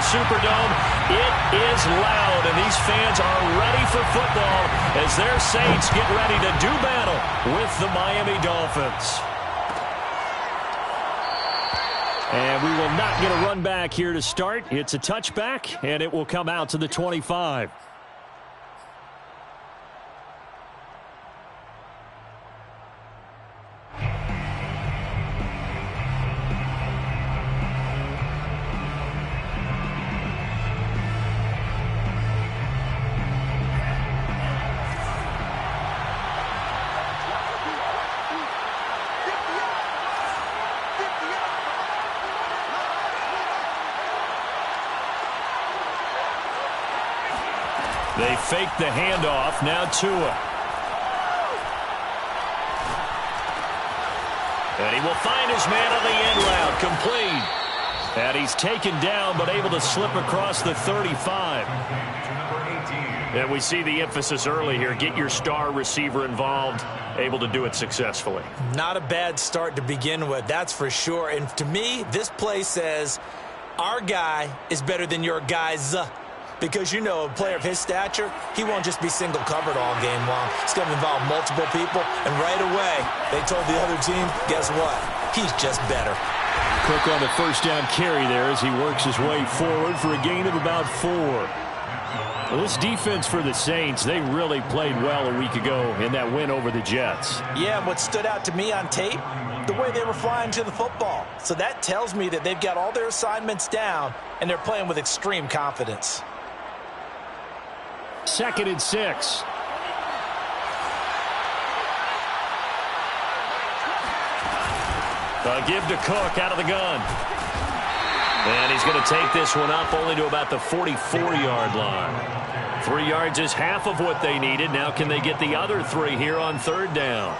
the Superdome. It is loud, and these fans are ready for football as their Saints get ready to do battle with the Miami Dolphins. And we will not get a run back here to start. It's a touchback, and it will come out to the 25. They fake the handoff. Now Tua. And he will find his man on the end route. Complete. And he's taken down but able to slip across the 35. And we see the emphasis early here. Get your star receiver involved. Able to do it successfully. Not a bad start to begin with, that's for sure. And to me, this play says our guy is better than your guys. Because, you know, a player of his stature, he won't just be single covered all game long. It's going to involve multiple people. And right away, they told the other team, guess what? He's just better. Cook on the first down carry there as he works his way forward for a gain of about 4. Well, this defense for the Saints, they really played well a week ago in that win over the Jets. Yeah, and what stood out to me on tape, the way they were flying to the football. So that tells me that they've got all their assignments down, and they're playing with extreme confidence. 2nd and 6. A give to Cook out of the gun. And he's going to take this one up only to about the 44-yard line. 3 yards is half of what they needed. Now can they get the other 3 here on 3rd down?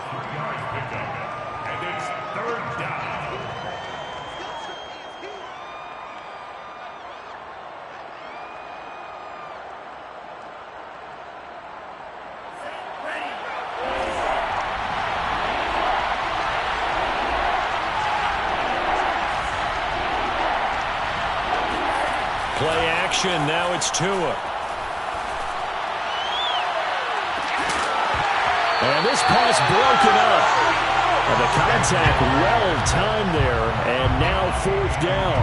And it's 3rd down. Play action. Now it's Tua. And this pass broken up. And the contact well-timed there. And now 4th down.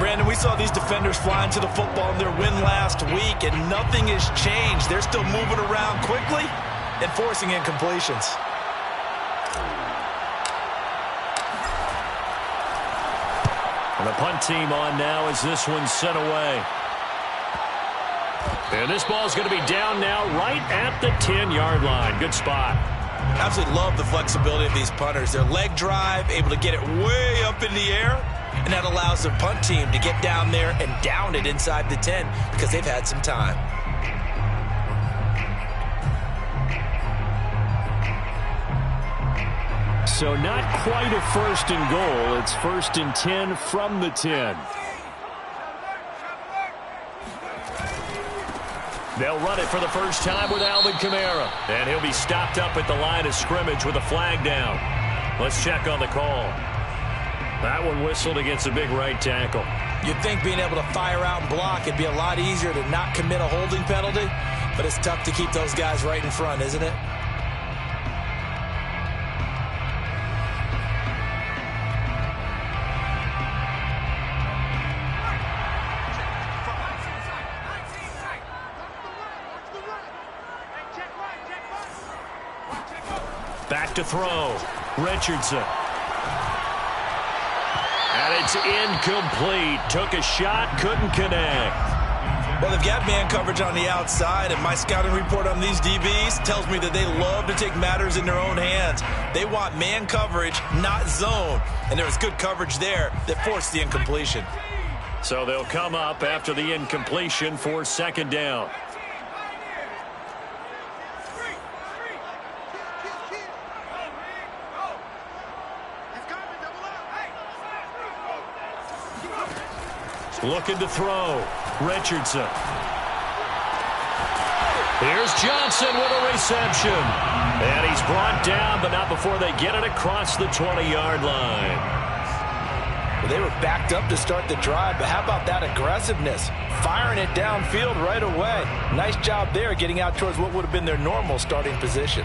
Brandon, we saw these defenders flying to the football in their win last week, and nothing has changed. They're still moving around quickly and forcing incompletions. And the punt team on now as this one's sent away. And this ball's going to be down now right at the 10-yard line. Good spot. Absolutely love the flexibility of these punters. Their leg drive, able to get it way up in the air, and that allows the punt team to get down there and down it inside the 10 because they've had some time. So not quite a 1st and goal. It's 1st and 10 from the 10. They'll run it for the first time with Alvin Kamara. And he'll be stopped up at the line of scrimmage with a flag down. Let's check on the call. That one whistled against a big right tackle. You'd think being able to fire out and block, it'd be a lot easier to not commit a holding penalty. But it's tough to keep those guys right in front, isn't it? Back to throw. Richardson. And it's incomplete. Took a shot, couldn't connect. Well, they've got man coverage on the outside, and my scouting report on these DBs tells me that they love to take matters in their own hands. They want man coverage, not zone. And there was good coverage there that forced the incompletion. So they'll come up after the incompletion for 2nd down. Looking to throw. Richardson. Here's Johnson with a reception. And he's brought down, but not before they get it across the 20-yard line. Well, they were backed up to start the drive, but how about that aggressiveness? Firing it downfield right away. Nice job there getting out towards what would have been their normal starting position.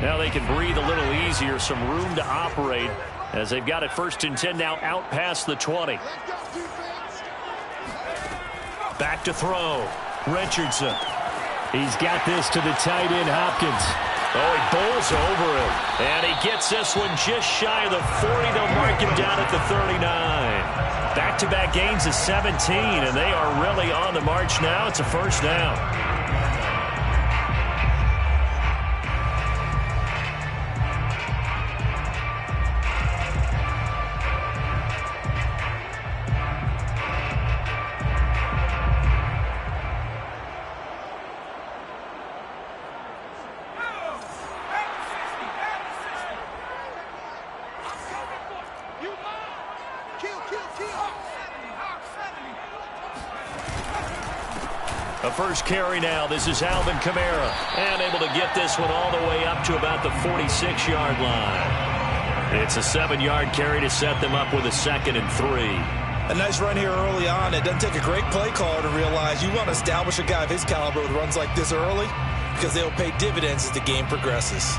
Now they can breathe a little easier, some room to operate as they've got it 1st and 10 now out past the 20. Back to throw. Richardson. He's got this to the tight end, Hopkins. Oh, he bowls over it. And he gets this one just shy of the 40. They'll mark him down at the 39. Back-to-back gains of 17, and they are really on the march now. It's a 1st down. A first carry now. This is Alvin Kamara. And able to get this one all the way up to about the 46-yard line. It's a 7-yard carry to set them up with a 2nd and 3. A nice run here early on. It doesn't take a great play caller to realize you want to establish a guy of his caliber with runs like this early because they'll pay dividends as the game progresses.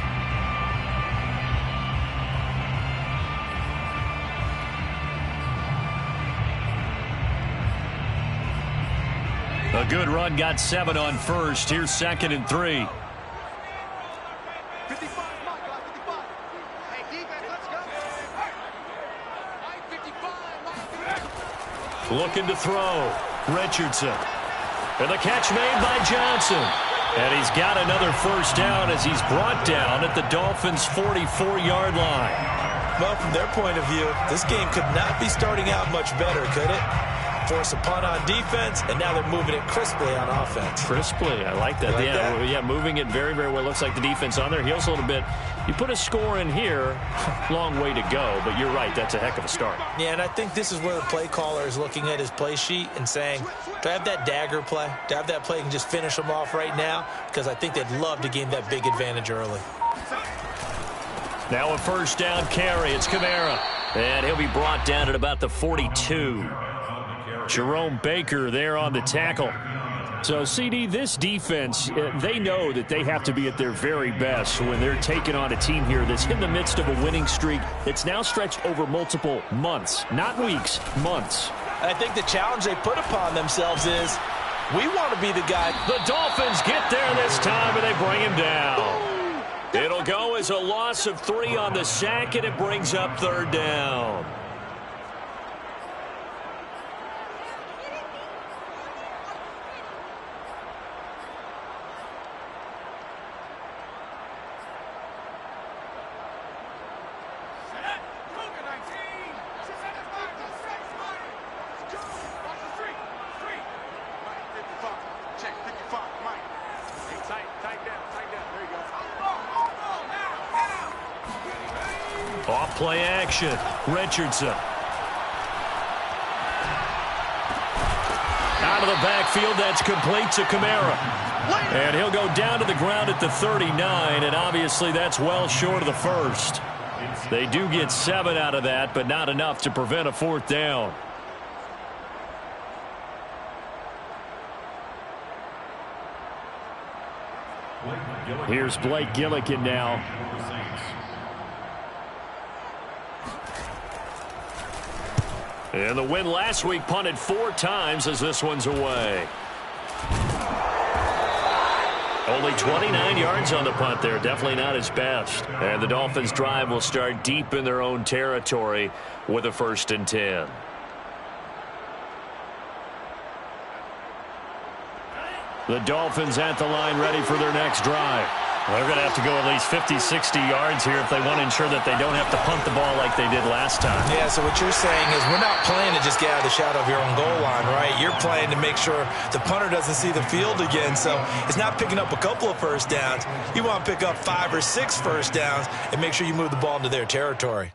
A good run, got 7 on first. Here's 2nd and 3. Looking to throw. Richardson. And the catch made by Johnson. And he's got another 1st down as he's brought down at the Dolphins' 44-yard line. Well, from their point of view, this game could not be starting out much better, could it? Force a punt on defense, and now they're moving it crisply on offense. Crisply, I like that. You like yeah, that? Yeah, moving it very, very well. Looks like the defense on their heels a little bit. You put a score in here, long way to go, but you're right, that's a heck of a start. Yeah, and I think this is where the play caller is looking at his play sheet and saying, do I have that dagger play? Do I have that play and just finish them off right now? Because I think they'd love to gain that big advantage early. Now a 1st down carry. It's Kamara. And he'll be brought down at about the 42. Jerome Baker there on the tackle. So, CD, this defense, they know that they have to be at their very best when they're taking on a team here that's in the midst of a winning streak that's now stretched over multiple months, not weeks, months. I think the challenge they put upon themselves is we want to be the guy. The Dolphins get there this time, and they bring him down. It'll go as a loss of 3 on the sack, and it brings up 3rd down. Off play action. Richardson. Out of the backfield, that's complete to Kamara. And he'll go down to the ground at the 39, and obviously that's well short of the 1st. They do get 7 out of that, but not enough to prevent a 4th down. Here's Blake Gillikin now. And the win last week punted 4 times as this one's away. Only 29 yards on the punt there. Definitely not his best. And the Dolphins' drive will start deep in their own territory with a 1st and 10. The Dolphins at the line ready for their next drive. Well, they're going to have to go at least 50, 60 yards here if they want to ensure that they don't have to punt the ball like they did last time. Yeah, so what you're saying is we're not playing to just get out of the shadow of your own goal line, right? You're playing to make sure the punter doesn't see the field again. So it's not picking up a couple of 1st downs. You want to pick up 5 or 6 1st downs and make sure you move the ball into their territory.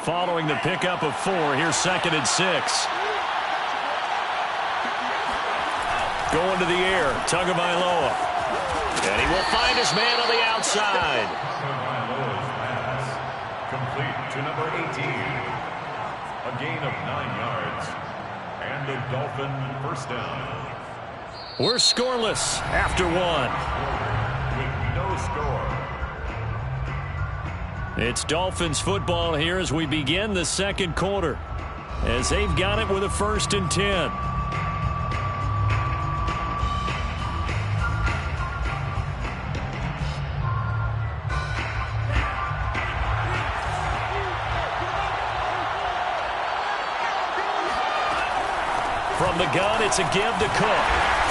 Following the pickup of 4, here's 2nd and 6. Going to the air, Tagovailoa. And he will find his man on the outside. Complete to number 18. A gain of 9 yards. And the Dolphin first down. We're scoreless after 1. With no score. It's Dolphins football here as we begin the second quarter, as they've got it with a 1st and 10. From the gun, it's a give to Cook.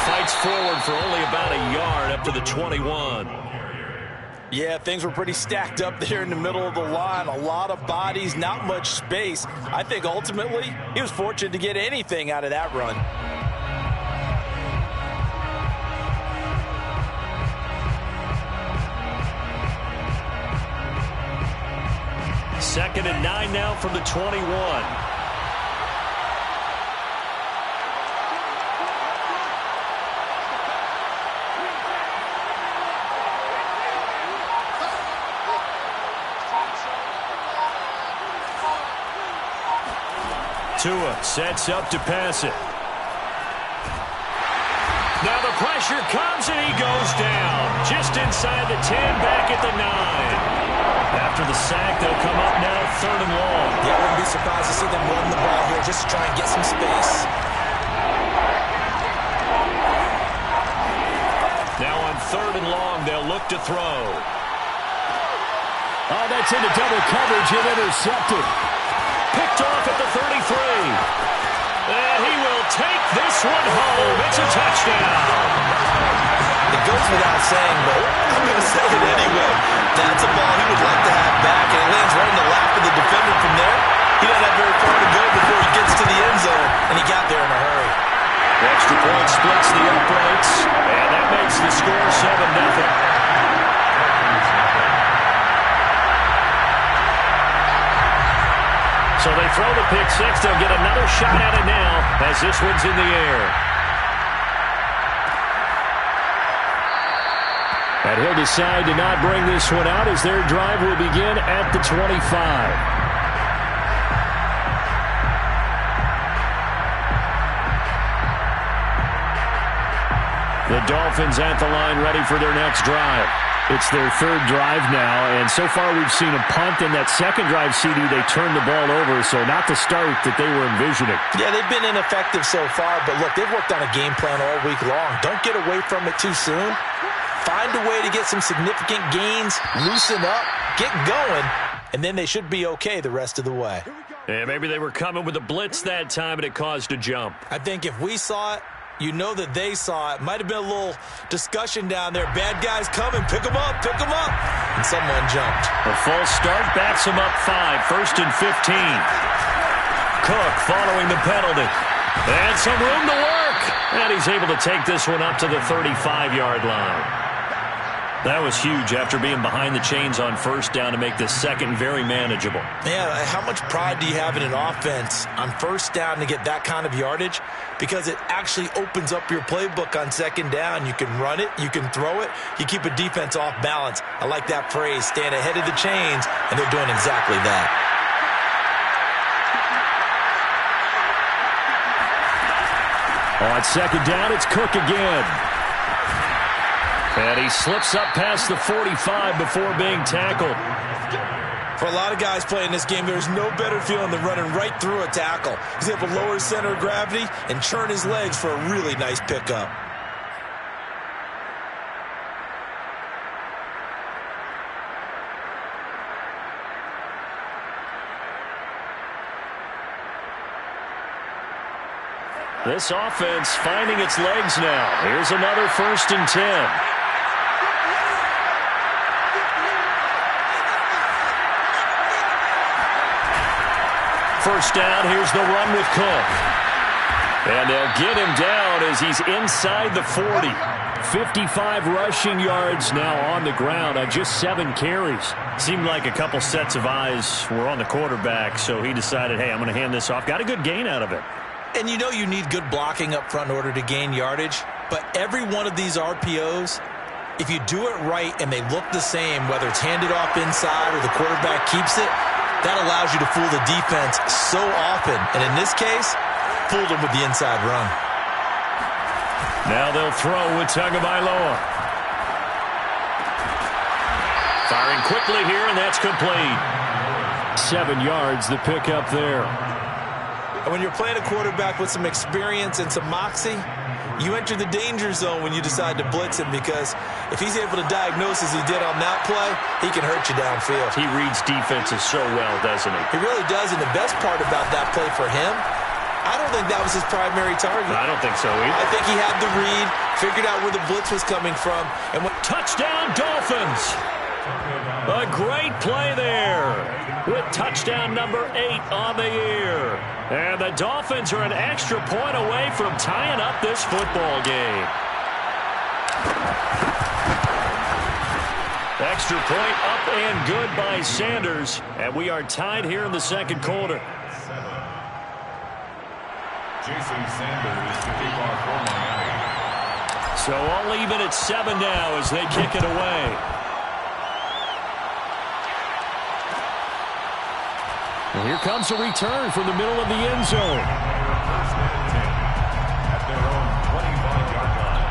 Fights forward for only about a yard up to the 21. Yeah, things were pretty stacked up there in the middle of the line. A lot of bodies, not much space. I think ultimately he was fortunate to get anything out of that run. Second and 9 now from the 21. Tua sets up to pass it. Now the pressure comes and he goes down. Just inside the 10, back at the 9. After the sack, they'll come up now 3rd and long. Yeah, I wouldn't be surprised to see them run the ball here just to try and get some space. Now on 3rd and long, they'll look to throw. Oh, that's into double coverage and intercepted. Picked off at the 33. And he will take this one home. It's a touchdown. It goes without saying, but I'm going to say it anyway. That's a ball he would like to have back, and it lands right in the lap of the defender from there. He doesn't have very far to go before he gets to the end zone, and he got there in a hurry. The extra point splits the uprights, and that makes the score 7-0. So they throw the pick six. They'll get another shot at it now as this one's in the air. And he'll decide to not bring this one out as their drive will begin at the 25. The Dolphins at the line ready for their next drive. It's their 3rd drive now, and so far we've seen a punt. In that 2nd drive, CD, they turned the ball over, so not the start that they were envisioning. Yeah, they've been ineffective so far, but look, they've worked on a game plan all week long. Don't get away from it too soon. Find a way to get some significant gains, loosen up, get going, and then they should be okay the rest of the way. Yeah, maybe they were coming with a blitz that time, and it caused a jump. I think if we saw it, you know that they saw it. Might have been a little discussion down there. Bad guys coming. Pick them up. Pick them up. And someone jumped. A false start backs him up 5. 1st and 15. Cook following the penalty. And some room to work. And he's able to take this one up to the 35-yard line. That was huge after being behind the chains on 1st down to make this 2nd very manageable. Yeah, how much pride do you have in an offense on 1st down to get that kind of yardage? Because it actually opens up your playbook on 2nd down. You can run it, you can throw it, you keep a defense off balance. I like that phrase, stand ahead of the chains, and they're doing exactly that. On 2nd down, it's Cook again. And he slips up past the 45 before being tackled. For a lot of guys playing this game, there's no better feeling than running right through a tackle. He's able to lower his center of gravity and churn his legs for a really nice pickup. This offense finding its legs now. Here's another 1st and 10. First down, here's the run with Cook. And they'll get him down as he's inside the 40. 55 rushing yards now on the ground on just 7 carries. Seemed like a couple sets of eyes were on the quarterback, so he decided, hey, I'm going to hand this off. Got a good gain out of it. And you know you need good blocking up front in order to gain yardage, but every one of these RPOs, if you do it right and they look the same, whether it's handed off inside or the quarterback keeps it, that allows you to fool the defense so often. And in this case, fooled them with the inside run. Now they'll throw with Tagovailoa. Firing quickly here, and that's complete. 7 yards, the pickup there. And when you're playing a quarterback with some experience and some moxie, you enter the danger zone when you decide to blitz him, because if he's able to diagnose as he did on that play, he can hurt you downfield. He reads defenses so well, doesn't he? He really does, and the best part about that play for him, I don't think that was his primary target. I don't think so either. I think he had the read, figured out where the blitz was coming from, and went touchdown Dolphins! A great play there with touchdown number 8 on the year. And the Dolphins are an extra point away from tying up this football game. Extra point up and good by Sanders. And we are tied here in the second quarter. Jason Sanders to kick off for Miami. So all even at 7 now as they kick it away. And here comes a return from the middle of the end zone. First and 10 at their own 25-yard line.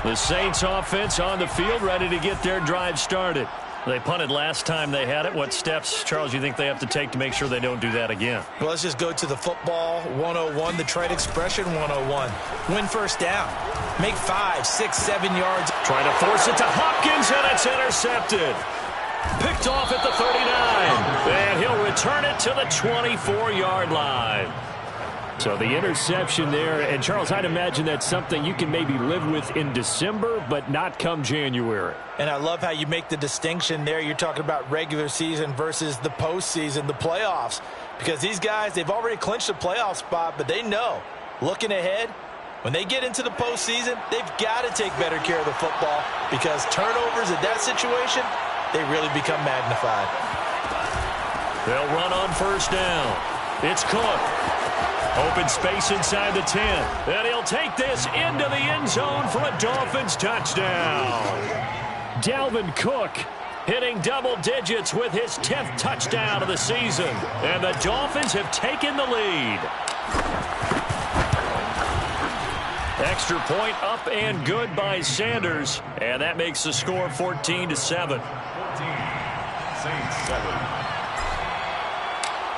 The Saints offense on the field, ready to get their drive started. They punted last time they had it. What steps, Charles, you think they have to take to make sure they don't do that again? Well, let's just go to the football 101, the trade expression 101. Win first down. Make 5, 6, 7 yards. Trying to force it to Hopkins, and it's intercepted. Picked off at the 39. And he'll return it to the 24-yard line. So the interception there, and Charles, I'd imagine that's something you can maybe live with in December, but not come January. And I love how you make the distinction there. You're talking about regular season versus the postseason, the playoffs. Because these guys, they've already clinched a playoff spot, but they know, looking ahead, when they get into the postseason, they've got to take better care of the football, because turnovers in that situation, they really become magnified. They'll run on first down. It's Cook. Open space inside the 10. And he'll take this into the end zone for a Dolphins touchdown. Dalvin Cook hitting double digits with his 10th touchdown of the season. And the Dolphins have taken the lead. Extra point up and good by Sanders. And that makes the score 14-7. 14. Saints 7.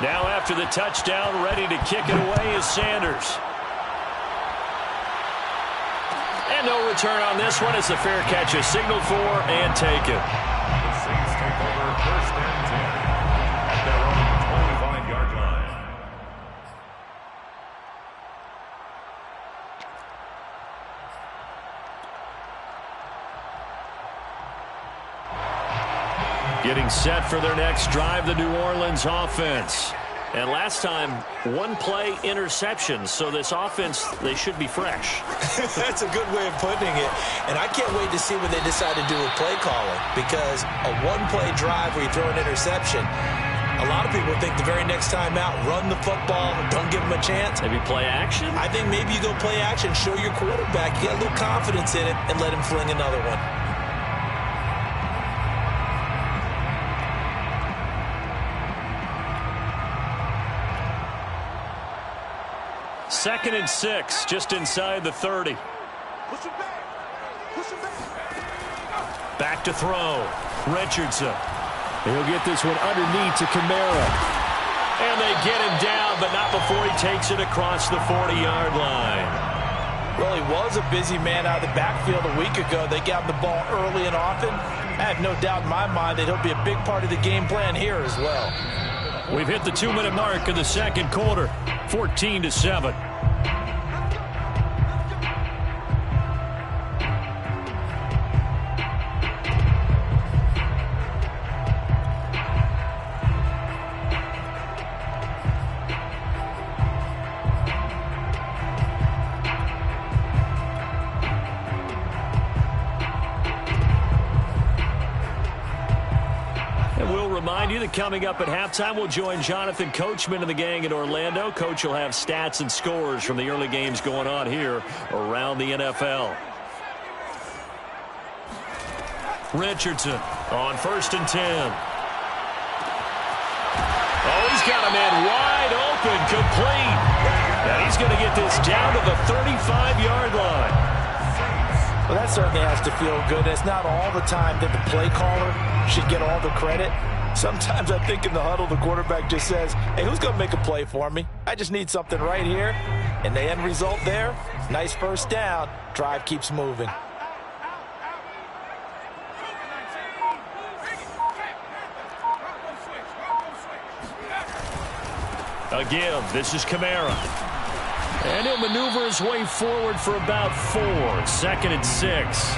Now after the touchdown, ready to kick it away is Sanders. And no return on this one as the fair catch is signaled for and taken. The Saints take over first and 10 at their own 25-yard line. Getting set for their next drive, the New Orleans offense. And last time, one play interception. So this offense, they should be fresh. That's a good way of putting it. And I can't wait to see what they decide to do with play calling, because a one-play drive where you throw an interception, a lot of people think the very next time out, run the football, don't give them a chance. Maybe play action? I think maybe you go play action, show your quarterback, you got a little confidence in it, and let him fling another one. Second and 6, just inside the 30. Back to throw. Richardson. He'll get this one underneath to Kamara. And they get him down, but not before he takes it across the 40-yard line. Well, he was a busy man out of the backfield a week ago. They got the ball early and often. I have no doubt in my mind that he'll be a big part of the game plan here as well. We've hit the 2-minute mark of the second quarter. 14-7. will remind you that coming up at halftime, we'll join Jonathan Coachman and the gang in Orlando. Coach will have stats and scores from the early games going on here around the NFL. Richardson on 1st and 10. Oh, he's got a man wide open, complete. And he's going to get this down to the 35-yard line. Well, that certainly has to feel good. It's not all the time that the play caller should get all the credit. Sometimes I think in the huddle, the quarterback just says, hey, who's going to make a play for me? I just need something right here. And the end result there, nice first down. Drive keeps moving. Again, this is Kamara. And he'll maneuver his way forward for about 4. 2nd and 6.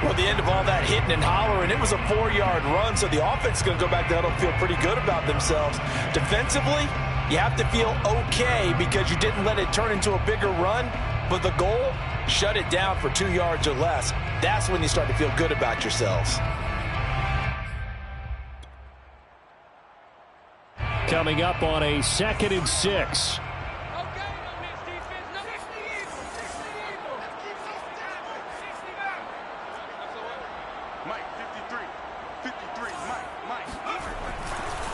Well, the end of all that hitting and hollering, it was a 4-yard run, so the offense is going to go back there and feel pretty good about themselves. Defensively, you have to feel okay because you didn't let it turn into a bigger run, but the goal, shut it down for 2 yards or less. That's when you start to feel good about yourselves. Coming up on a 2nd and 6.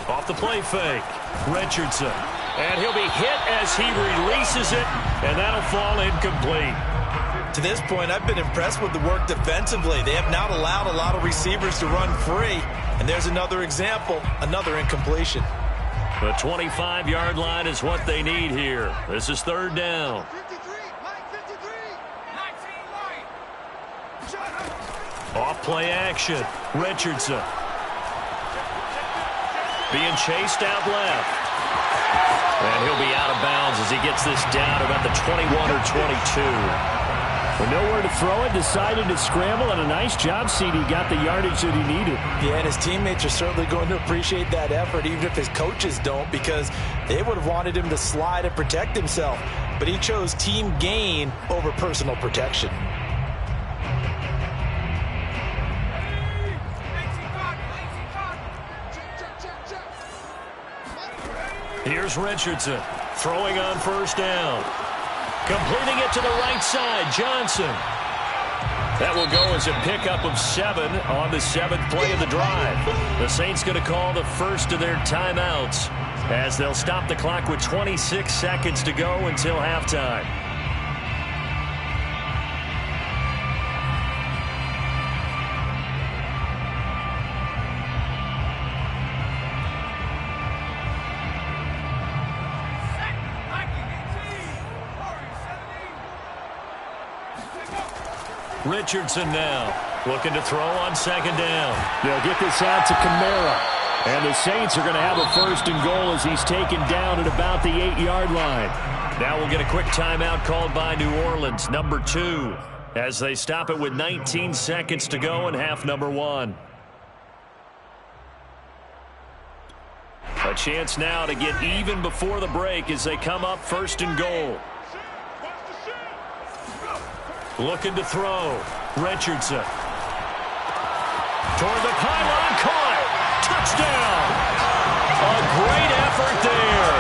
Off the play fake, Richardson. And he'll be hit as he releases it, and that'll fall incomplete. To this point, I've been impressed with the work defensively. They have not allowed a lot of receivers to run free. And there's another example, another incompletion. The 25-yard line is what they need here. This is 3rd down. Off play action, Richardson. Being chased out left. And he'll be out of bounds as he gets this down about the 21 or 22. With nowhere to throw it, decided to scramble, and a nice job, CD. Got the yardage that he needed. Yeah, and his teammates are certainly going to appreciate that effort, even if his coaches don't, because they would have wanted him to slide and protect himself. But he chose team gain over personal protection. Here's Richardson throwing on 1st down. Completing it to the right side, Johnson. That will go as a pickup of 7 on the 7th play of the drive. The Saints going to call the first of their timeouts as they'll stop the clock with 26 seconds to go until halftime. Richardson now looking to throw on 2nd down. They'll get this out to Kamara. And the Saints are going to have a 1st and goal as he's taken down at about the 8-yard line. Now we'll get a quick timeout called by New Orleans, number 2, as they stop it with 19 seconds to go in half number 1. A chance now to get even before the break as they come up 1st and goal. Looking to throw. Richardson. Toward the pylon. Caught. Touchdown. A great effort there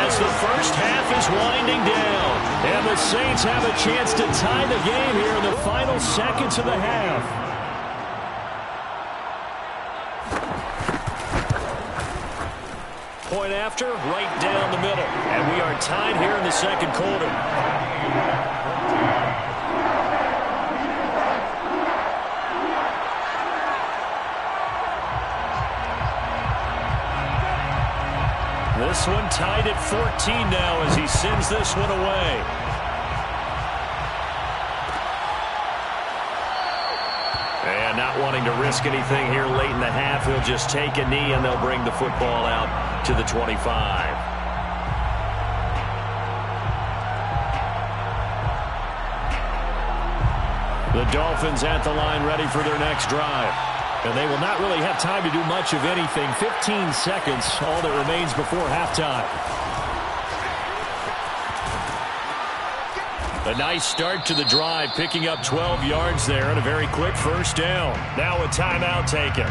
as the first half is winding down. And the Saints have a chance to tie the game here in the final seconds of the half. Point after, right down the middle. And we are tied here in the 2nd quarter. This one tied at 14 now as he sends this one away. And not wanting to risk anything here late in the half, he'll just take a knee and they'll bring the football out to the 25. The Dolphins at the line ready for their next drive. And they will not really have time to do much of anything. 15 seconds, all that remains before halftime. A nice start to the drive, picking up 12 yards there and a very quick 1st down. Now a timeout taken.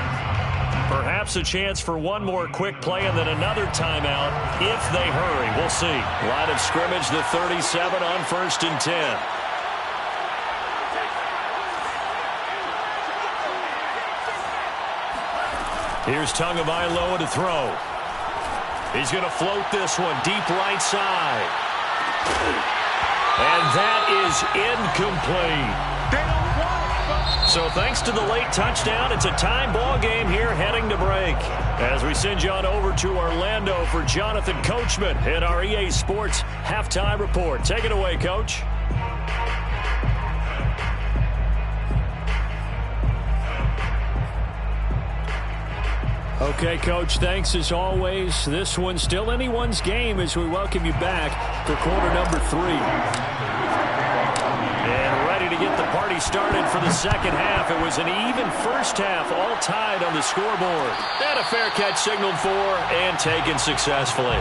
Perhaps a chance for one more quick play and then another timeout if they hurry. We'll see. Line of scrimmage, the 37 on 1st and 10. Here's Tagovailoa to throw. He's going to float this one deep right side. And that is incomplete. So thanks to the late touchdown, it's a tie ball game here heading to break. As we send you on over to Orlando for Jonathan Coachman in our EA Sports Halftime Report. Take it away, Coach. Okay, Coach, thanks as always. This one's still anyone's game as we welcome you back for quarter number 3. And ready to get the party started for the second half. It was an even first half, all tied on the scoreboard. And a fair catch signaled for and taken successfully.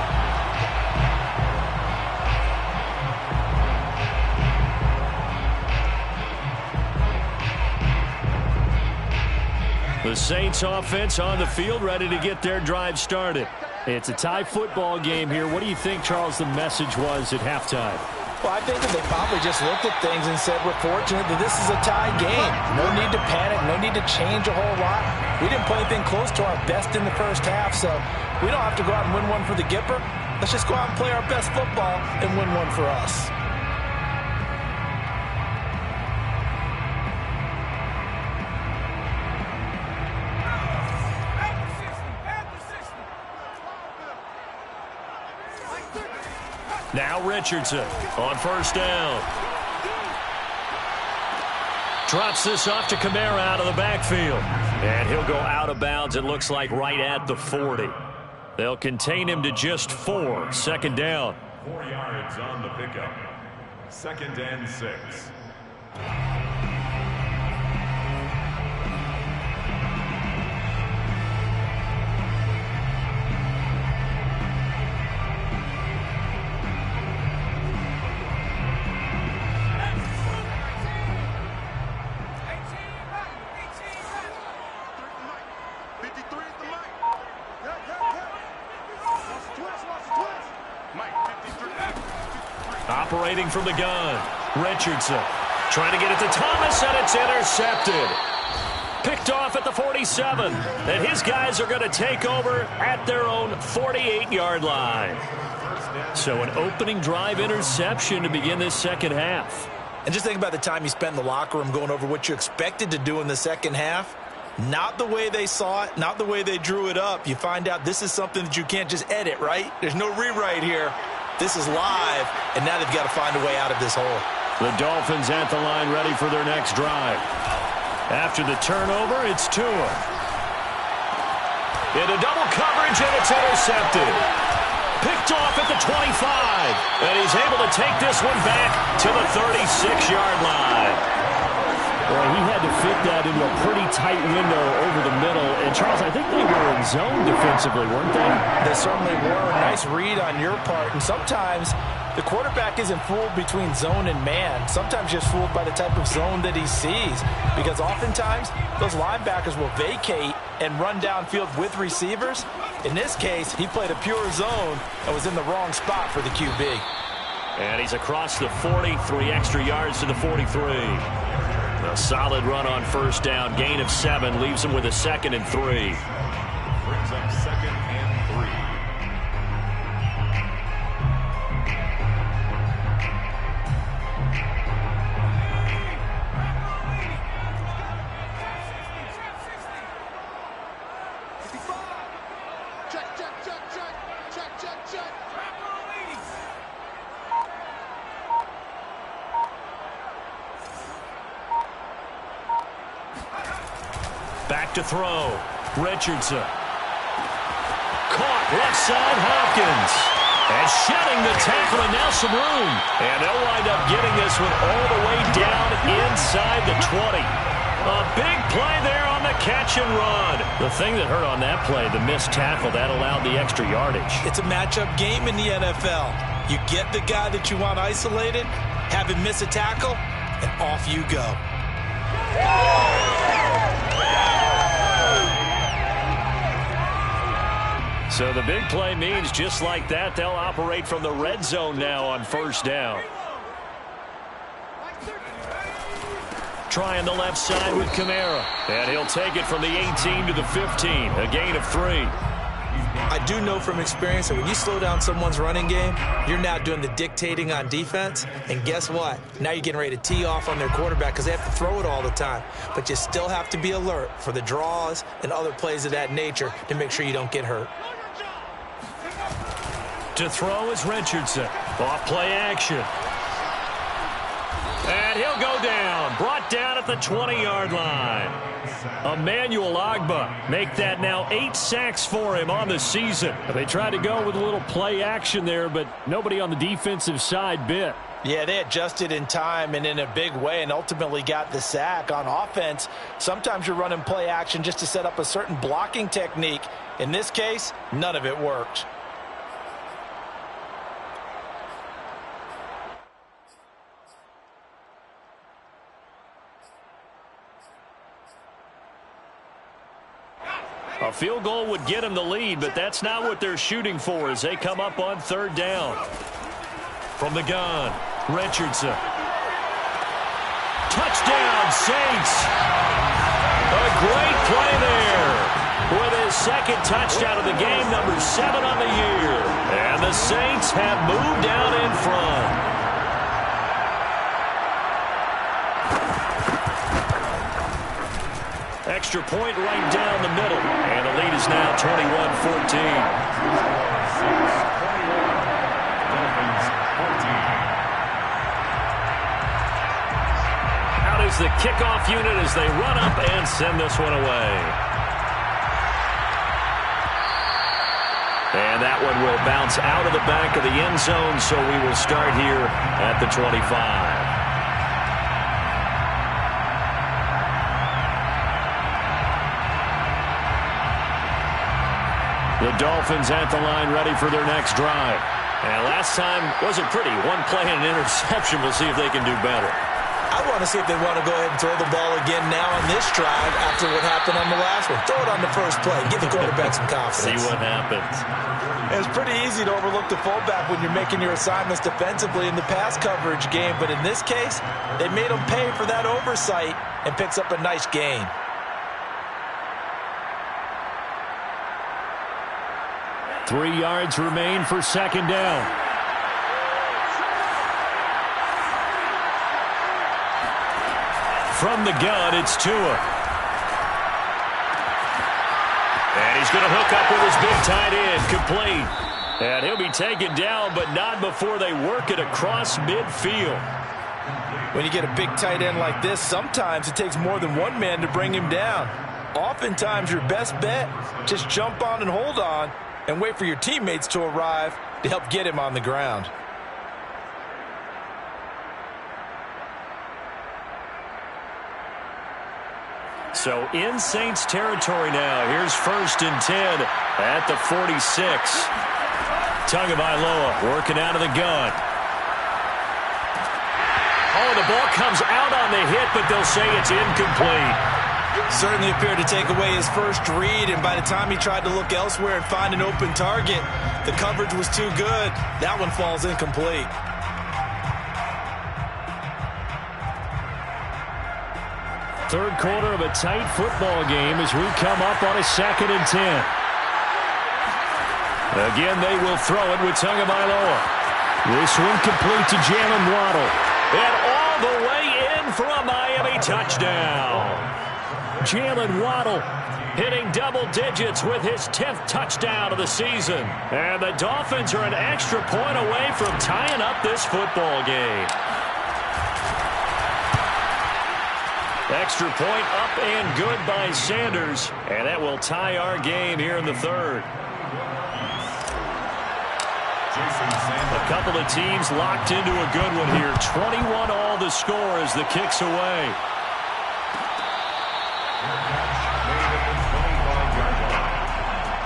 The Saints offense on the field, ready to get their drive started. It's a tie football game here. What do you think, Charles, the message was at halftime? Well, I think that they probably just looked at things and said, we're fortunate that this is a tie game. No need to panic, no need to change a whole lot. We didn't play anything close to our best in the first half, so we don't have to go out and win one for the Gipper. Let's just go out and play our best football and win one for us. Now Richardson on first down. Drops this off to Kamara out of the backfield. And he'll go out of bounds, it looks like, right at the 40. They'll contain him to just 4. Second down. 4 yards on the pickup. 2nd and 6. Operating from the gun, Richardson trying to get it to Thomas, and it's intercepted. Picked off at the 47, and his guys are going to take over at their own 48-yard line. So an opening drive interception to begin this second half. And just think about the time you spent in the locker room going over what you expected to do in the second half. Not the way they saw it, not the way they drew it up. You find out this is something that you can't just edit, right? There's no rewrite here. This is live, and now they've got to find a way out of this hole. The Dolphins at the line ready for their next drive. After the turnover, it's Tua. Into double coverage, and it's intercepted. Picked off at the 25, and he's able to take this one back to the 36-yard line. Well, he had to fit that into a pretty tight window over the middle. And, Charles, I think they were in zone defensively, weren't they? They certainly were. Nice read on your part. And sometimes the quarterback isn't fooled between zone and man. Sometimes just fooled by the type of zone that he sees. Because oftentimes those linebackers will vacate and run downfield with receivers. In this case, he played a pure zone and was in the wrong spot for the QB. And he's across the 40, 3 extra yards to the 43. A solid run on first down. Gain of 7 leaves him with a 2nd and 3. Brings up 2nd and 3. Back to throw. Richardson. Caught left side, Hopkins. And shedding the tackle, and now some room. And they'll wind up getting this one all the way down inside the 20. A big play there on the catch and run. The thing that hurt on that play, the missed tackle, that allowed the extra yardage. It's a matchup game in the NFL. You get the guy that you want isolated, have him miss a tackle, and off you go. So the big play means just like that, they'll operate from the red zone now on first down. Trying the left side with Kamara. And he'll take it from the 18 to the 15. A gain of 3. I do know from experience that when you slow down someone's running game, you're now doing the dictating on defense. And guess what? Now you're getting ready to tee off on their quarterback because they have to throw it all the time. But you still have to be alert for the draws and other plays of that nature to make sure you don't get hurt. To throw is Richardson. Off play action. And he'll go down. Brought down at the 20-yard line. Emmanuel Ogbah make that now 8 sacks for him on the season. They tried to go with a little play action there, but nobody on the defensive side bit. Yeah, they adjusted in time and in a big way and ultimately got the sack. On offense, sometimes you're running play action just to set up a certain blocking technique. In this case, none of it worked. A field goal would get them the lead, but that's not what they're shooting for as they come up on third down. From the gun, Richardson. Touchdown, Saints. A great play there. With his second touchdown of the game, number 7 on the year. And the Saints have moved out in front. Extra point right down the middle. And the lead is now 21-14. Out is the kickoff unit as they run up and send this one away. And that one will bounce out of the back of the end zone, so we will start here at the 25. The Dolphins at the line ready for their next drive. And last time wasn't pretty. One play and an interception. We'll see if they can do better. I want to see if they want to go ahead and throw the ball again now on this drive after what happened on the last one. Throw it on the first play. Give the quarterback some confidence. See what happens. It's pretty easy to overlook the fullback when you're making your assignments defensively in the pass coverage game. But in this case, they made him pay for that oversight and picks up a nice gain. Three yards remain for second down. From the gun, it's Tua. And he's going to hook up with his big tight end, complete. And he'll be taken down, but not before they work it across midfield. When you get a big tight end like this, sometimes it takes more than one man to bring him down. Oftentimes, your best bet, just jump on and hold on and wait for your teammates to arrive to help get him on the ground. So in Saints territory now. Here's 1st and 10 at the 46. Tagovailoa working out of the gun. Oh, the ball comes out on the hit, but they'll say it's incomplete. Certainly appeared to take away his first read, and by the time he tried to look elsewhere and find an open target, the coverage was too good. That one falls incomplete. Third quarter of a tight football game as we come up on a 2nd and 10. Again, they will throw it with Tagovailoa. This one complete to Jalen Waddle. And all the way in for a Miami touchdown. Jalen Waddle hitting double digits with his 10th touchdown of the season. And the Dolphins are an extra point away from tying up this football game. Extra point up and good by Sanders. And that will tie our game here in the third. A couple of teams locked into a good one here. 21 all the score as the kick's away.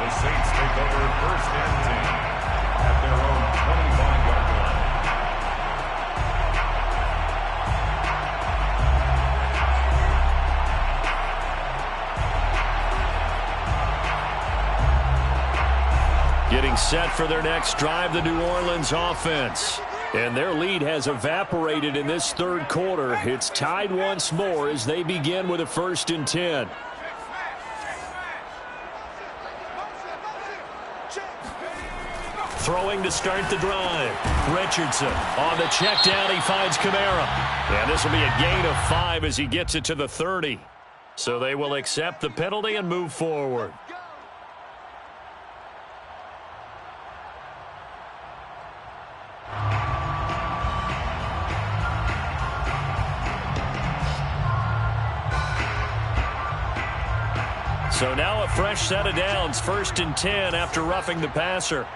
The Saints take over 1st and 10 at their own 25-yard line. Getting set for their next drive, the New Orleans offense. And their lead has evaporated in this third quarter. It's tied once more as they begin with a 1st and 10. Throwing to start the drive. Richardson on the check down. He finds Kamara. And this will be a gain of 5 as he gets it to the 30. So they will accept the penalty and move forward. So now a fresh set of downs, 1st and 10 after roughing the passer.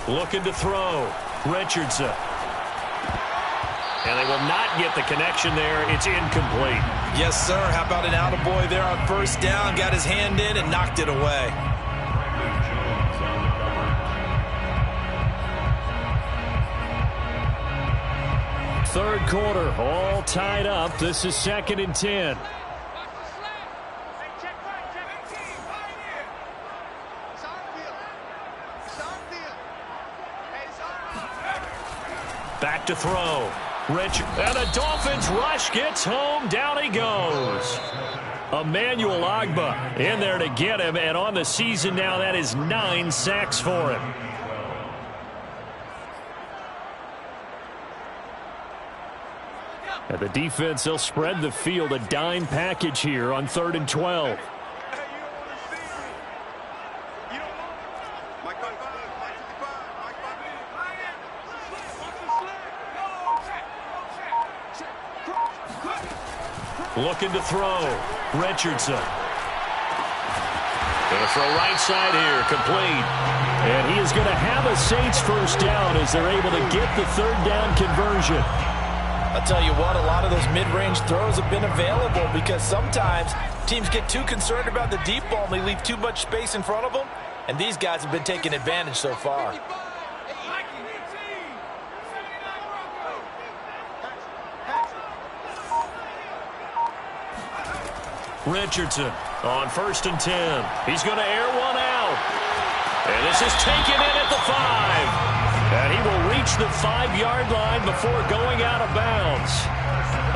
Looking to throw. Richardson. And they will not get the connection there. It's incomplete. Yes, sir. How about an attaboy there on 1st down? Got his hand in and knocked it away. Third quarter, all tied up. This is 2nd and 10. Back to throw. Rich, and the Dolphins rush gets home. Down he goes. Emmanuel Ogbah in there to get him, and on the season now, that is 9 sacks for him. And the defense, they'll spread the field, a dime package here on 3rd and 12. Looking to throw. Richardson. Going to throw right side here, complete. And he is going to have a Saints 1st down as they're able to get the 3rd down conversion. I'll tell you what, a lot of those mid-range throws have been available because sometimes teams get too concerned about the deep ball and they leave too much space in front of them, and these guys have been taking advantage so far. Richardson on 1st and 10. He's going to air one out. And this is taken in at the 5. And he will reach the 5-yard line before going out of bounds.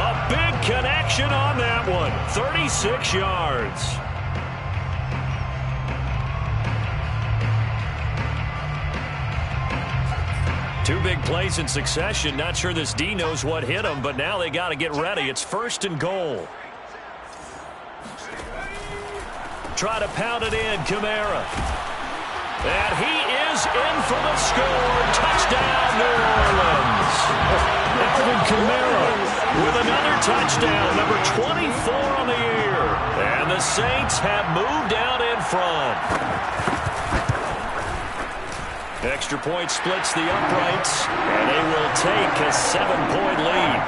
A big connection on that one. 36 yards. Two big plays in succession. Not sure this D knows what hit him, but now they got to get ready. It's 1st and goal. Try to pound it in, Kamara. And he is in for the score. Touchdown, New Orleans. Alvin Kamara with another touchdown, number 24 on the year. And the Saints have moved out in front. Extra point splits the uprights, and they will take a 7-point lead.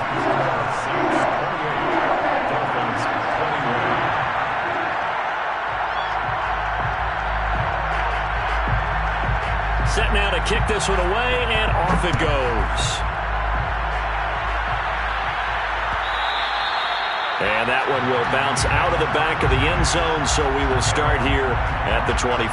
Set now to kick this one away, and off it goes. And that one will bounce out of the back of the end zone, so we will start here at the 25.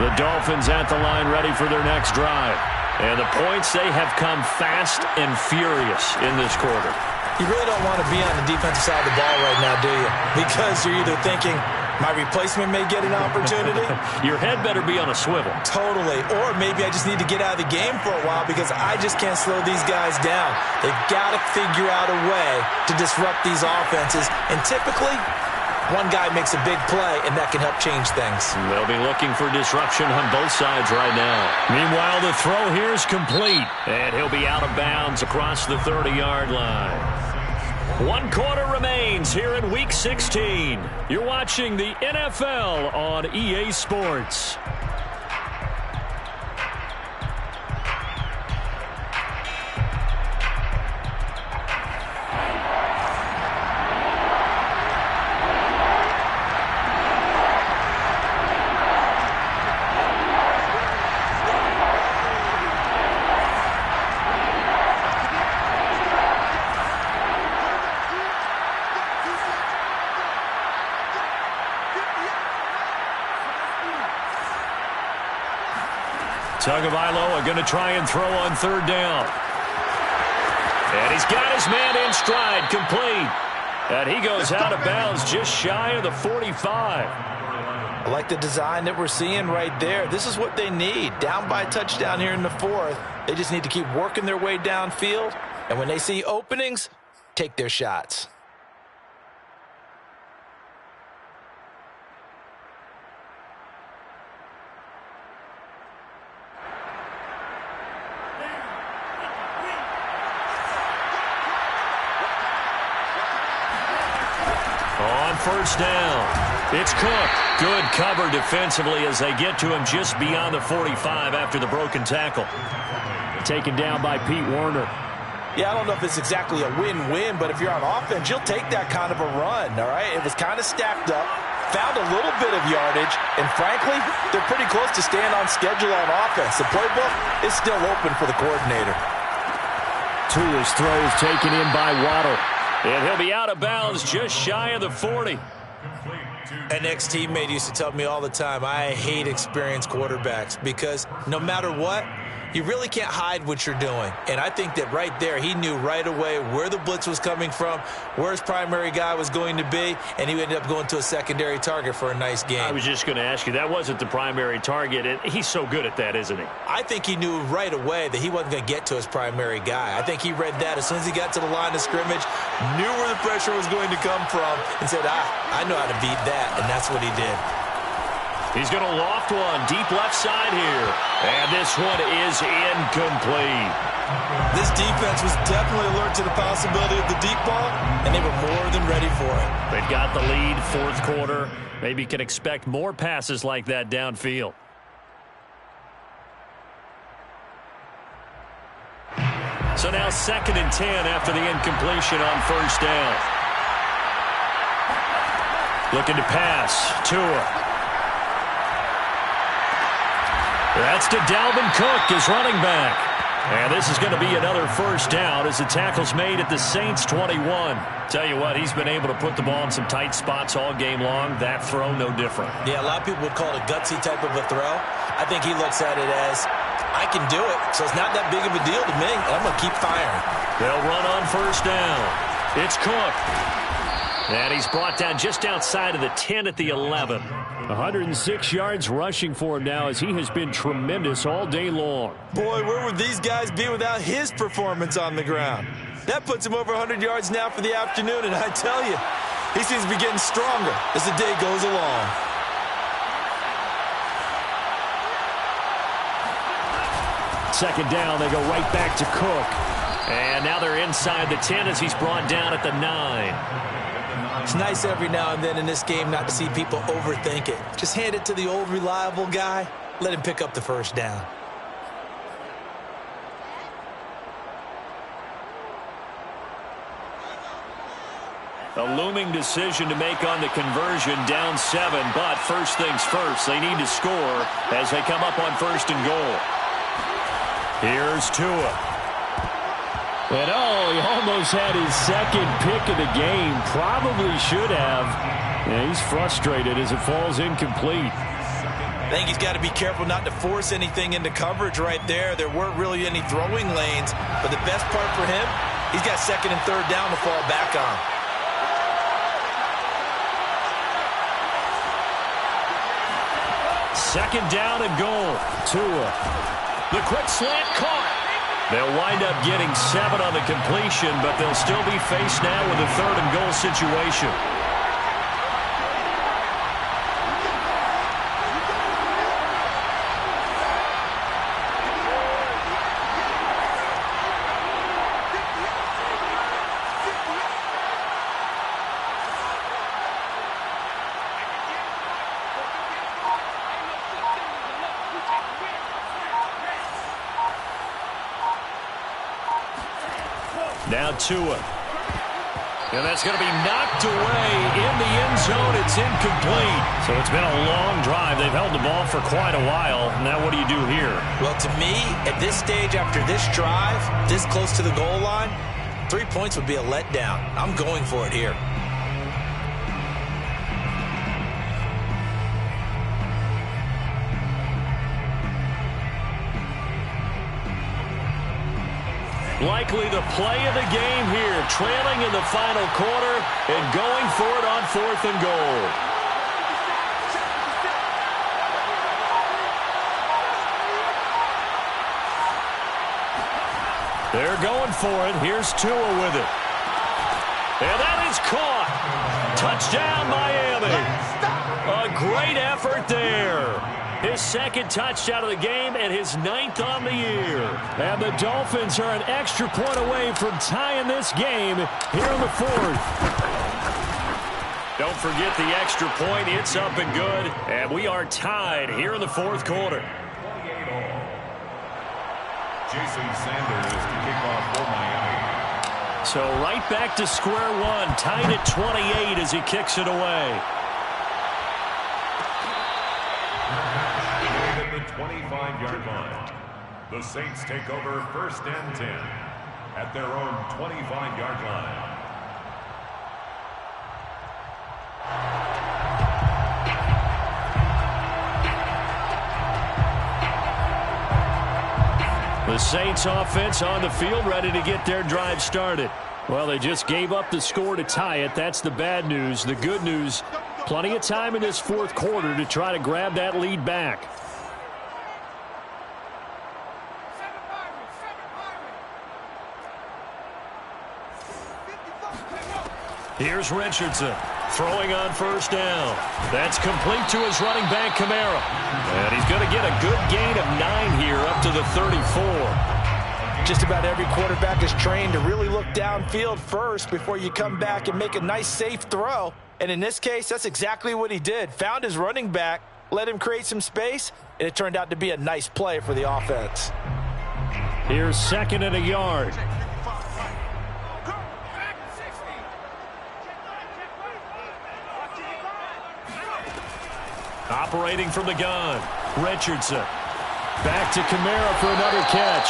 The Dolphins at the line ready for their next drive. And the points, they have come fast and furious in this quarter. You really don't want to be on the defensive side of the ball right now, do you? Because you're either thinking, my replacement may get an opportunity. Your head better be on a swivel. Totally. Or maybe I just need to get out of the game for a while because I just can't slow these guys down. They've got to figure out a way to disrupt these offenses. And typically, one guy makes a big play, and that can help change things. They'll be looking for disruption on both sides right now. Meanwhile, the throw here is complete. And he'll be out of bounds across the 30-yard line. 1 quarter remains here in Week 16. You're watching the NFL on EA Sports. Tagovailoa going to try and throw on third down. And he's got his man in stride, complete. And he goes out of bounds just shy of the 45. I like the design that we're seeing right there. This is what they need. Down by a touchdown here in the fourth. They just need to keep working their way downfield. And when they see openings, take their shots. On first down, it's Cook. Good cover defensively as they get to him just beyond the 45 after the broken tackle. Taken down by Pete Werner. Yeah, I don't know if it's exactly a win-win, but if you're on offense, you'll take that kind of a run, all right? It was kind of stacked up, found a little bit of yardage, and frankly, they're pretty close to staying on schedule on offense. The playbook is still open for the coordinator. Tua's throws taken in by Waddle. And he'll be out of bounds just shy of the 40. An ex-teammate used to tell me all the time, I hate experienced quarterbacks because no matter what, you really can't hide what you're doing. And I think that right there, he knew right away where the blitz was coming from, where his primary guy was going to be, and he ended up going to a secondary target for a nice game. I was just going to ask you, that wasn't the primary target, and he's so good at that, isn't he? I think he knew right away that he wasn't going to get to his primary guy. I think he read that as soon as he got to the line of scrimmage, knew where the pressure was going to come from, and said, I know how to beat that, and that's what he did. He's going to loft one deep left side here. And this one is incomplete. This defense was definitely alert to the possibility of the deep ball, and they were more than ready for it. They've got the lead, fourth quarter. Maybe you can expect more passes like that downfield. So now 2nd and 10 after the incompletion on first down. Looking to pass. Tua. That's to Dalvin Cook, his running back. And this is going to be another first down as the tackle's made at the Saints' 21. Tell you what, he's been able to put the ball in some tight spots all game long. That throw, no different. Yeah, a lot of people would call it a gutsy type of a throw. I think he looks at it as, I can do it, so it's not that big of a deal to me, and I'm going to keep firing. They'll run on first down. It's Cook. And he's brought down just outside of the 10 at the 11. 106 yards rushing for him now as he has been tremendous all day long. Boy, where would these guys be without his performance on the ground? That puts him over 100 yards now for the afternoon, and I tell you, he seems to be getting stronger as the day goes along. Second down, they go right back to Cook. And now they're inside the 10 as he's brought down at the 9. It's nice every now and then in this game not to see people overthink it. Just hand it to the old reliable guy. Let him pick up the first down. A looming decision to make on the conversion, down 7. But first things first, they need to score as they come up on 1st and goal. Here's Tua. And he almost had his second pick of the game. Probably should have. Yeah, he's frustrated as it falls incomplete. I think he's got to be careful not to force anything into coverage right there. There weren't really any throwing lanes. But the best part for him, he's got 2nd and 3rd down to fall back on. Second down and goal. Tua. The quick slant caught. They'll wind up getting 7 on the completion, but they'll still be faced now with a 3rd and goal situation. Now Tua. And that's going to be knocked away in the end zone. It's incomplete. So it's been a long drive. They've held the ball for quite a while. Now what do you do here? Well, to me, at this stage after this drive, this close to the goal line, 3 points would be a letdown. I'm going for it here. Likely the play of the game here, trailing in the final quarter and going for it on 4th and goal. They're going for it. Here's Tua with it. And that is caught. Touchdown, Miami. A great effort there. His second touchdown of the game and his 9th on the year. And the Dolphins are an extra point away from tying this game here in the 4th. Don't forget the extra point. It's up and good. And we are tied here in the 4th quarter. Jason Sanders to kick off for Miami. So right back to square one, tied at 28 as he kicks it away. At the 25-yard line, the Saints take over 1st and 10 at their own 25-yard line. The Saints offense on the field, ready to get their drive started. Well, they just gave up the score to tie it. That's the bad news. The good news, plenty of time in this 4th quarter to try to grab that lead back. Here's Richardson throwing on 1st down. That's complete to his running back, Kamara. And he's going to get a good gain of 9 here up to the 34. Just about every quarterback is trained to really look downfield first before you come back and make a nice, safe throw. And in this case, that's exactly what he did. Found his running back, let him create some space, and it turned out to be a nice play for the offense. Here's 2nd and a yard. Operating from the gun, Richardson. Back to Kamara for another catch.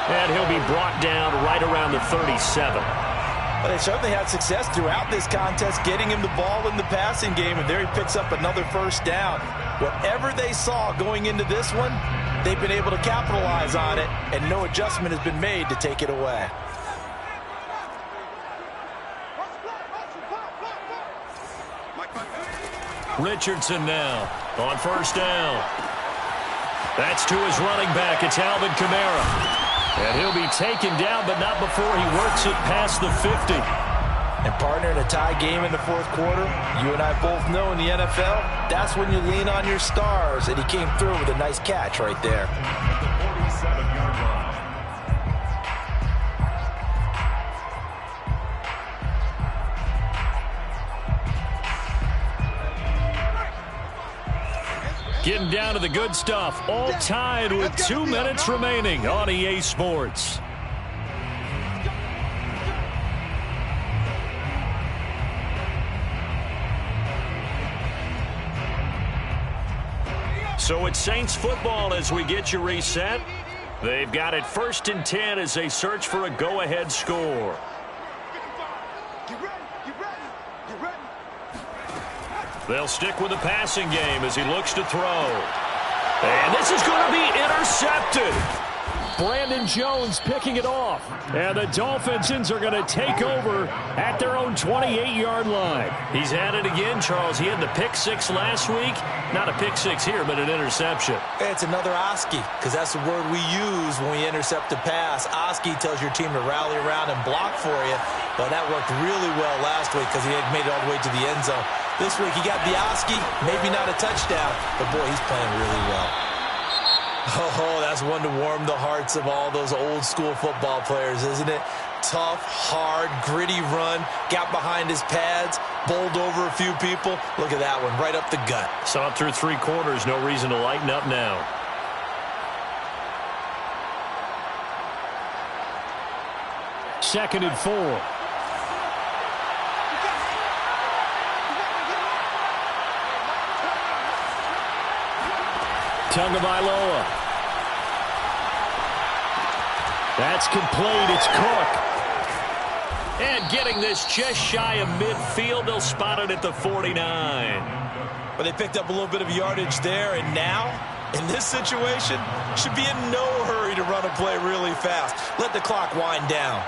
And he'll be brought down right around the 37. Well, they certainly had success throughout this contest getting him the ball in the passing game, and there he picks up another 1st down. Whatever they saw going into this one, they've been able to capitalize on it, and no adjustment has been made to take it away. Richardson now on 1st down. That's to his running back. It's Alvin Kamara. And he'll be taken down, but not before he works it past the 50. And partner, in a tie game in the 4th quarter, you and I both know in the NFL, that's when you lean on your stars. And he came through with a nice catch right there. The 47-yard line. Getting down to the good stuff. All tied with 2 minutes remaining on EA Sports. So it's Saints football as we get you reset. They've got it 1st and 10 as they search for a go-ahead score. They'll stick with the passing game as he looks to throw. And this is going to be intercepted. Brandon Jones picking it off. And the Dolphins are going to take over at their own 28-yard line. He's at it again, Charles. He had the pick 6 last week. Not a pick 6 here, but an interception. It's another Oski, because that's the word we use when we intercept a pass. Oski tells your team to rally around and block for you. But that worked really well last week because he had made it all the way to the end zone. This week he got the Oski, maybe not a touchdown, but boy, he's playing really well. Oh, that's one to warm the hearts of all those old school football players, isn't it? Tough, hard, gritty run, got behind his pads, bowled over a few people. Look at that one, right up the gut. Saw it through 3 quarters, no reason to lighten up now. Second and 4. Tagovailoa. That's complete. It's Cook. And getting this just shy of midfield, they'll spot it at the 49. But they picked up a little bit of yardage there, and now In this situation, should be in no hurry to run a play really fast. Let the clock wind down.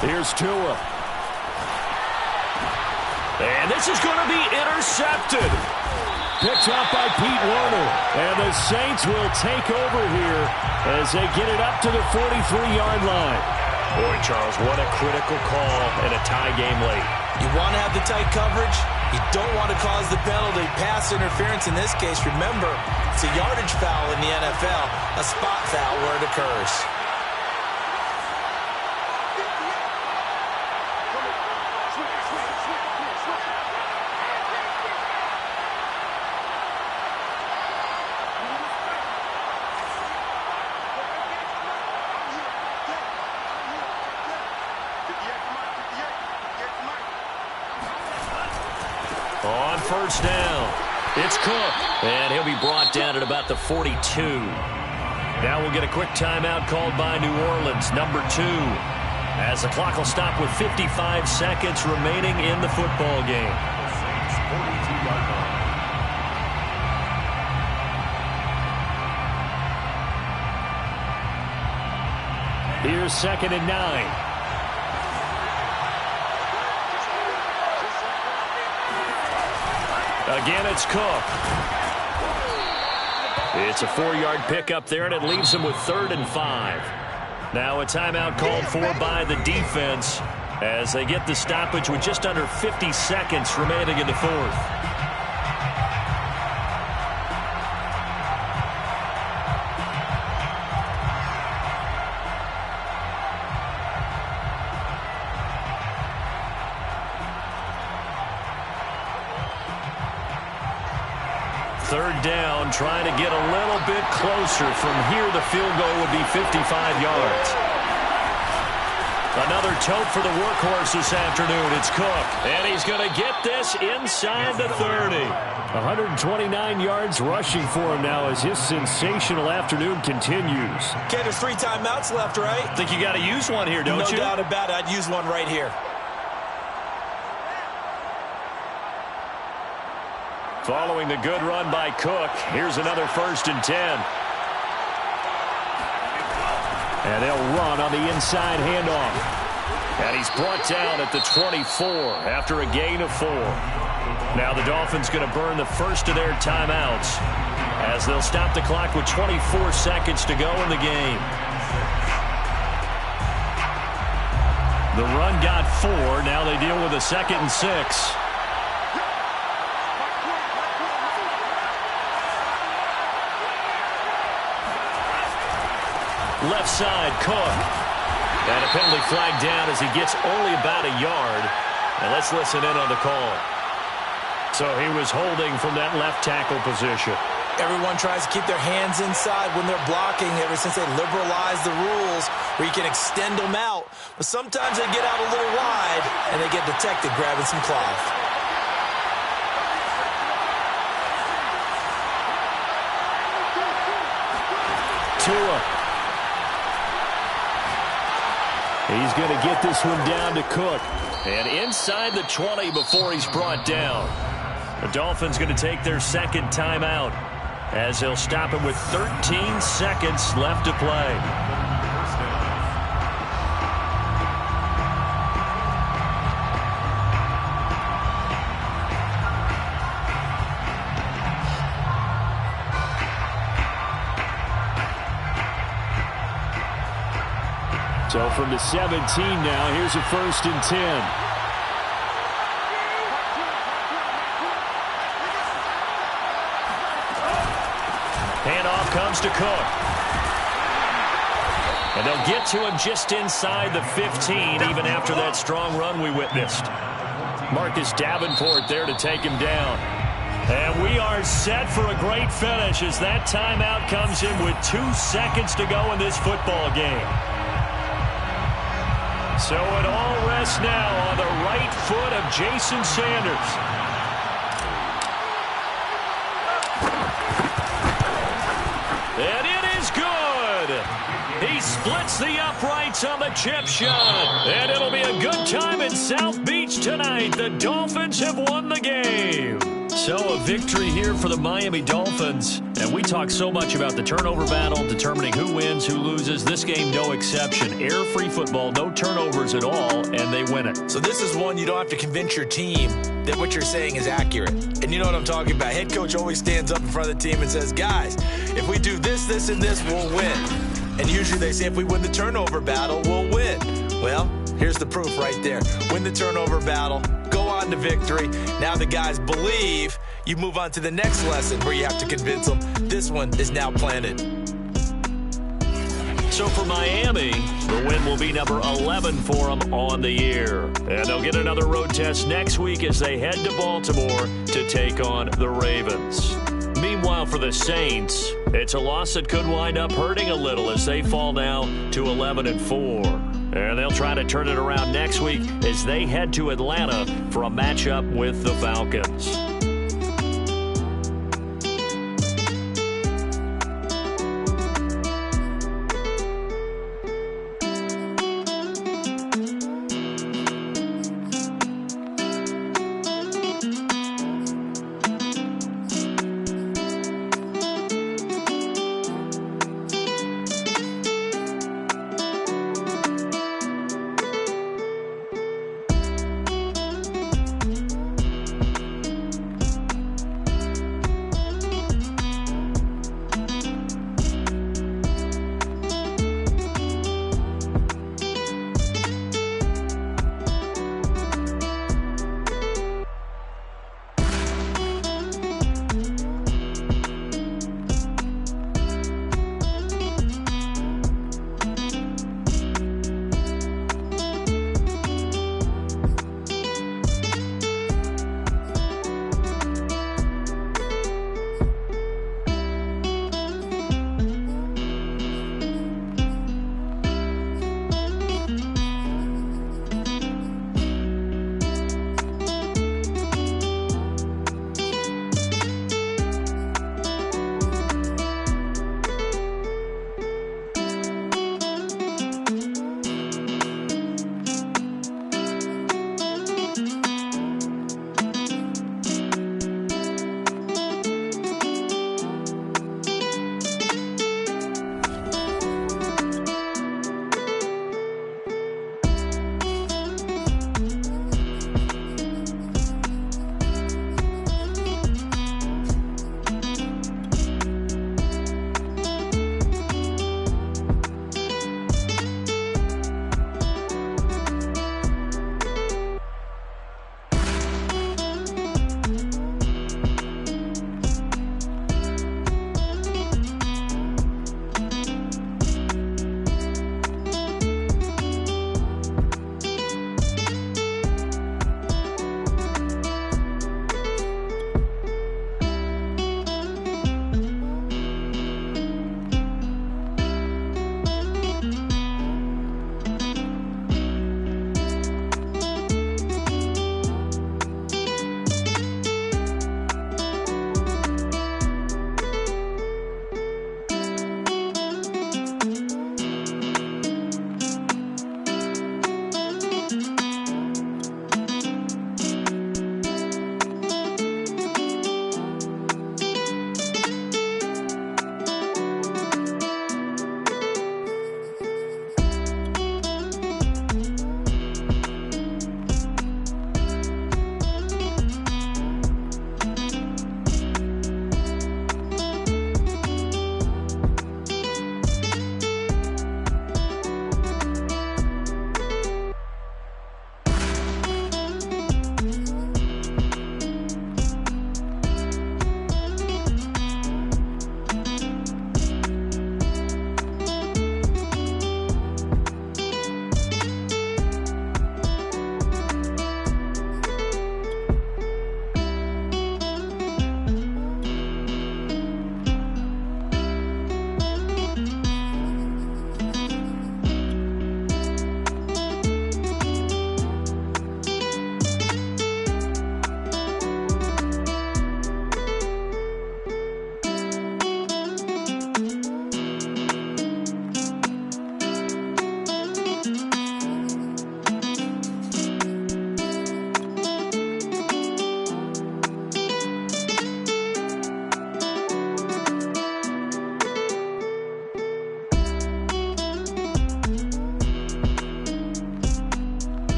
Here's Tua. And this is going to be intercepted. Picked off by Pete Werner. And the Saints will take over here as they get it up to the 43-yard line. Boy, Charles, what a critical call in a tie game late. You want to have the tight coverage. You don't want to cause the penalty. Pass interference in this case. Remember, it's a yardage foul in the NFL, a spot foul where it occurs. On first down, it's Cook, and he'll be brought down at about the 42. Now we'll get a quick timeout called by New Orleans, number 2, as the clock will stop with 55 seconds remaining in the football game. 42-yard line. Here's 2nd and 9. Again, it's Cook. It's a 4-yard pickup there, and it leaves them with 3rd and 5. Now a timeout called for by the defense as they get the stoppage with just under 50 seconds remaining in the 4th. Third down, trying to get a little bit closer. From here, the field goal would be 55 yards. Another tote for the workhorse this afternoon. It's Cook, and he's going to get this inside the 30. 129 yards rushing for him now as his sensational afternoon continues. Okay, there's 3 timeouts left, right? Think you got to use one here, don't you? No doubt about it. I'd use one right here. Following the good run by Cook, here's another 1st and 10. And they'll run on the inside handoff. And he's brought down at the 24 after a gain of 4. Now the Dolphins going to burn the first of their timeouts as they'll stop the clock with 24 seconds to go in the game. The run got 4. Now they deal with a 2nd and 6. Left side, Cook. And a penalty flag down as he gets only about a yard. And let's listen in on the call. So he was holding from that left tackle position. Everyone tries to keep their hands inside when they're blocking ever since they liberalized the rules where you can extend them out. But sometimes they get out a little wide and they get detected grabbing some cloth. Tua. He's going to get this one down to Cook. And inside the 20 before he's brought down. The Dolphins going to take their 2nd timeout as they'll stop him with 13 seconds left to play. So from the 17 now, here's a 1st and 10. Handoff comes to Cook. And they'll get to him just inside the 15, even after that strong run we witnessed. Marcus Davenport there to take him down. And we are set for a great finish as that timeout comes in with 2 seconds to go in this football game. So it all rests now on the right foot of Jason Sanders. And it is good. He splits the uprights on the chip shot. And it'll be a good time in South Beach tonight. The Dolphins have won the game. So a victory here for the Miami Dolphins. And we talk so much about the turnover battle, determining who wins, who loses. This game, no exception. Air-free football, no turnovers at all, and they win it. So this is one you don't have to convince your team that what you're saying is accurate. And you know what I'm talking about. Head coach always stands up in front of the team and says, guys, if we do this, this, and this, we'll win. And usually they say if we win the turnover battle, we'll win. Well, here's the proof right there. Win the turnover battle. Go on to victory. Now the guys believe. You move on to the next lesson where you have to convince them. This one is now planted. So for Miami, the win will be number 11 for them on the year. And they'll get another road test next week as they head to Baltimore to take on the Ravens. Meanwhile, for the Saints, it's a loss that could wind up hurting a little as they fall now to 11-4. And they'll try to turn it around next week as they head to Atlanta for a matchup with the Falcons.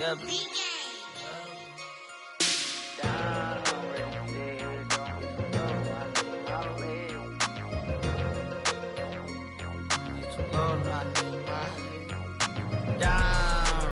together.